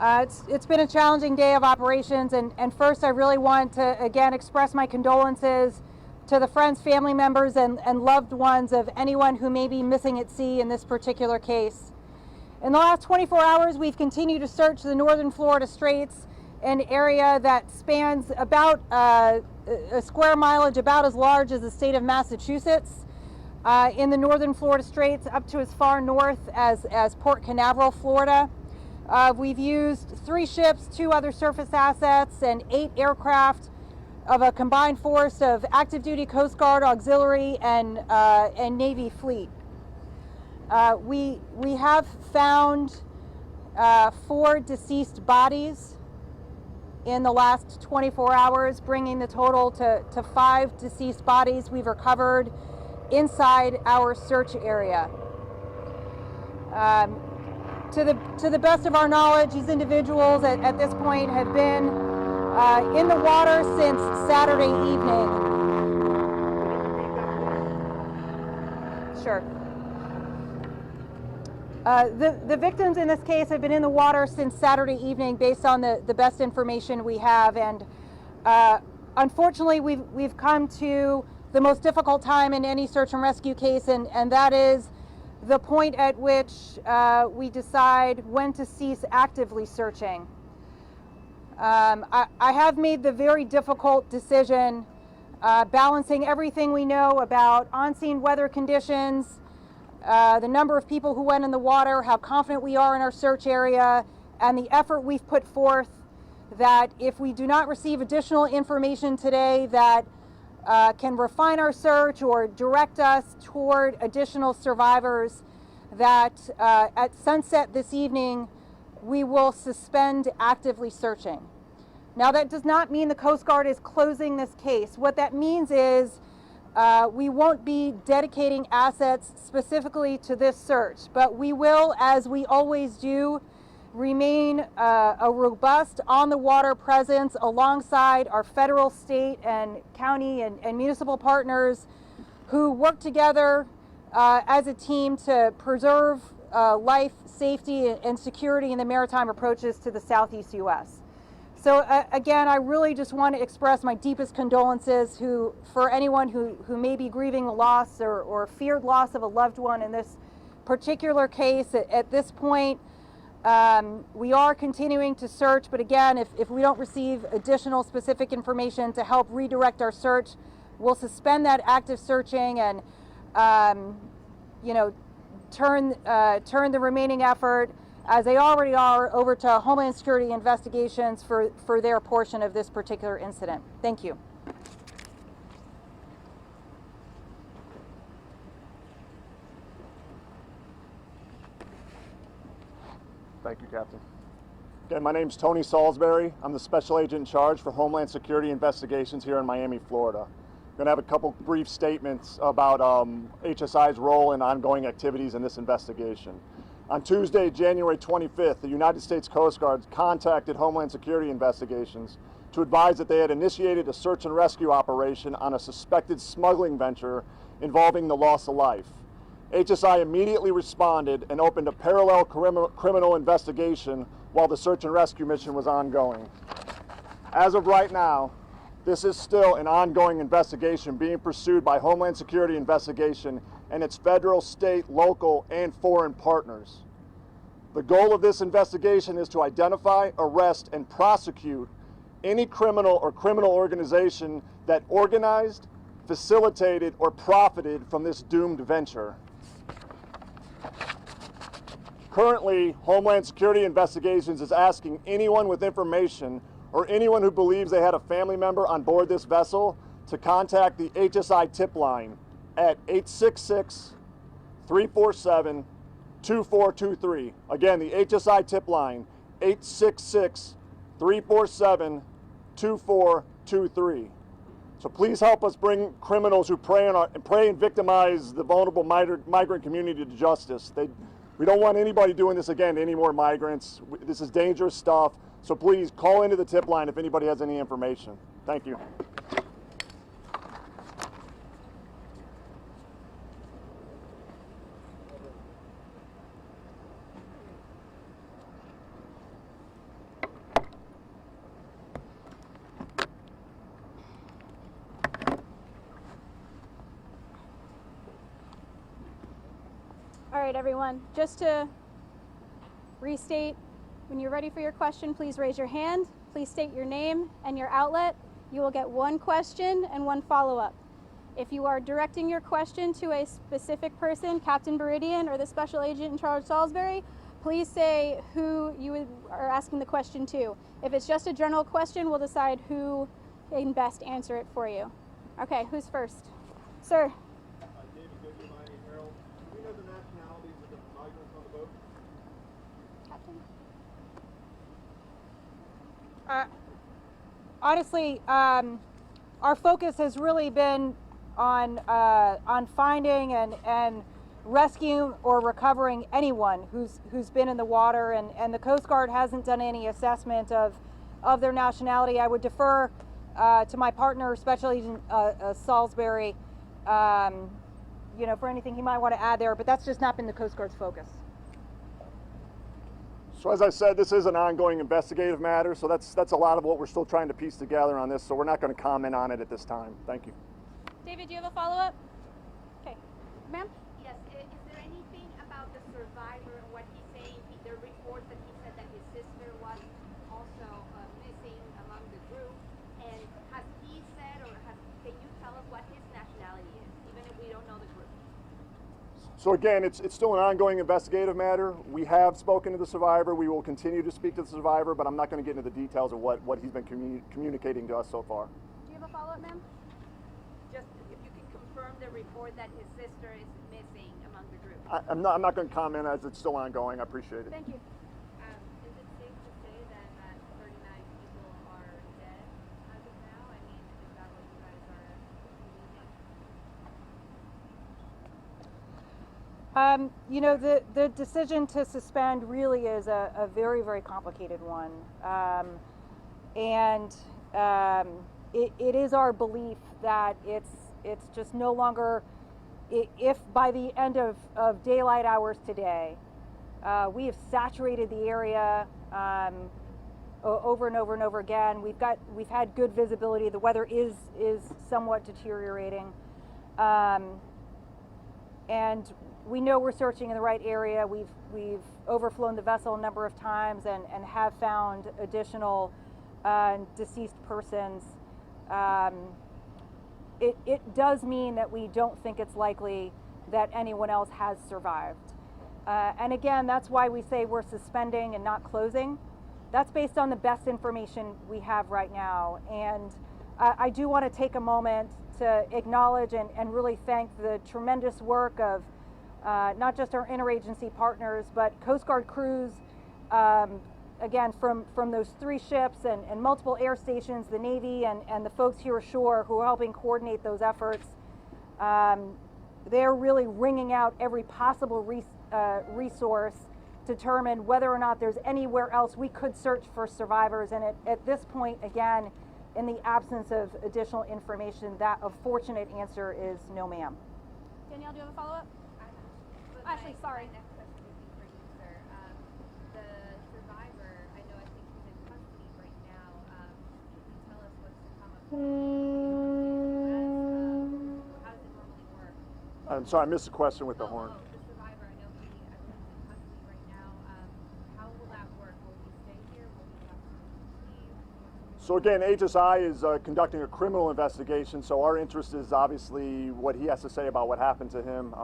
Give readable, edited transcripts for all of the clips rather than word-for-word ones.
It's been a challenging day of operations, and first I really want to again express my condolences to the friends, family members, and loved ones of anyone who may be missing at sea in this particular case. In the last 24 hours, we've continued to search the northern Florida Straits, an area that spans about a square mileage about as large as the state of Massachusetts, in the northern Florida Straits up to as far north as Port Canaveral, Florida. We've used 3 ships, 2 other surface assets, and 8 aircraft of a combined force of active duty Coast Guard, auxiliary, and Navy fleet. We have found 4 deceased bodies in the last 24 hours, bringing the total to 5 deceased bodies we've recovered inside our search area. To the best of our knowledge, these individuals at this point have been in the water since Saturday evening. Sure. The victims in this case have been in the water since Saturday evening based on the best information we have, and unfortunately we've come to the most difficult time in any search and rescue case, and that is the point at which we decide when to cease actively searching. I have made the very difficult decision, balancing everything we know about on-scene weather conditions, the number of people who went in the water, how confident we are in our search area, and the effort we've put forth, that if we do not receive additional information today that can refine our search or direct us toward additional survivors, that at sunset this evening we will suspend actively searching. Now, that does not mean the Coast Guard is closing this case. What that means is we won't be dedicating assets specifically to this search, but we will, as we always do, remain a robust on-the-water presence alongside our federal, state, and county and municipal partners who work together as a team to preserve life, safety, and security in the maritime approaches to the Southeast U.S. So again, I really just want to express my deepest condolences for anyone who may be grieving the loss or feared loss of a loved one in this particular case. At this point, we are continuing to search, but again, if we don't receive additional specific information to help redirect our search, we'll suspend that active searching and turn the remaining effort, as they already are, over to Homeland Security investigations for their portion of this particular incident. Thank you. Thank you, Captain. Again, my name's Tony Salisbury. I'm the Special Agent in charge for Homeland Security Investigations here in Miami, Florida. I'm going to have a couple brief statements about HSI's role and ongoing activities in this investigation. On Tuesday, January 25th, the United States Coast Guard contacted Homeland Security Investigations to advise that they had initiated a search and rescue operation on a suspected smuggling venture involving the loss of life. HSI immediately responded and opened a parallel criminal investigation while the search and rescue mission was ongoing. As of right now, this is still an ongoing investigation being pursued by Homeland Security Investigation and its federal, state, local, and foreign partners. The goal of this investigation is to identify, arrest, and prosecute any criminal or criminal organization that organized, facilitated, or profited from this doomed venture. Currently, Homeland Security Investigations is asking anyone with information or anyone who believes they had a family member on board this vessel to contact the HSI tip line at 866-347-2423. Again, the HSI tip line, 866-347-2423. So please help us bring criminals who prey and victimize the vulnerable migrant community to justice. We don't want anybody doing this again to any more migrants. This is dangerous stuff. So please call into the tip line if anybody has any information. Thank you. right, everyone. Just to restate, when you're ready for your question, please raise your hand. Please state your name and your outlet. You will get one question and one follow-up. If you are directing your question to a specific person, Captain Beridian or the Special Agent in Charge Salisbury, please say who you are asking the question to. If it's just a general question, we'll decide who can best answer it for you. Okay, who's first? Sir. David Goodman, Miami Herald. Do we know the nationalities of the migrants on the boat? Captain? Honestly, our focus has really been on finding and rescuing or recovering anyone who's been in the water, and the Coast Guard hasn't done any assessment of their nationality. I would defer to my partner, Special Agent Salisbury, for anything he might want to add there, but that's just not been the Coast Guard's focus. So as I said, this is an ongoing investigative matter, so that's a lot of what we're still trying to piece together on this, so we're not going to comment on it at this time. Thank you. David, do you have a follow-up? Okay. Ma'am? Yes, is there anything about the survivor and what he's saying? The report that he said that his sister was also missing among the group, and has he said, or can you tell us what his nationality is, even if we don't know the group? So again, it's still an ongoing investigative matter. We have spoken to the survivor. We will continue to speak to the survivor, but I'm not going to get into the details of what he's been communicating to us so far. Do you have a follow-up, ma'am? Just if you can confirm the report that his sister is missing among the group. I'm not going to comment as it's still ongoing. I appreciate it. Thank you. Is it safe to say that 39 people are dead as of now? I mean, is that what you guys are believing? The decision to suspend really is a very, very complicated one. It is our belief that it's just no longer, if by the end of daylight hours today, we have saturated the area over and over and over again. We've had good visibility. The weather is somewhat deteriorating. And we know we're searching in the right area. We've overflown the vessel a number of times and have found additional deceased persons. It does mean that we don't think it's likely that anyone else has survived. And again, that's why we say we're suspending and not closing. That's based on the best information we have right now. And I do want to take a moment to acknowledge and really thank the tremendous work of not just our interagency partners, but Coast Guard crews, again, from those 3 ships and multiple air stations, the Navy and the folks here ashore who are helping coordinate those efforts. They're really wringing out every possible resource to determine whether or not there's anywhere else we could search for survivors. And at this point, again, in the absence of additional information, that a fortunate answer is no, ma'am. Danielle, do you have a follow-up? Ashley, sorry. My next question would be for you, sir. The survivor, I think he's in custody right now. Can you tell us what's to come of how does it normally work? I'm sorry, I missed the question with the horn. The survivor, I believe he's in custody right now. How will that work? Will he stay here? Will he have to leave? So again, HSI is conducting a criminal investigation, so our interest is obviously what he has to say about what happened to him.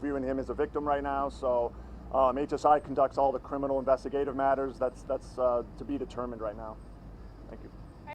Viewing him as a victim right now, so HSI conducts all the criminal investigative matters. That's to be determined right now.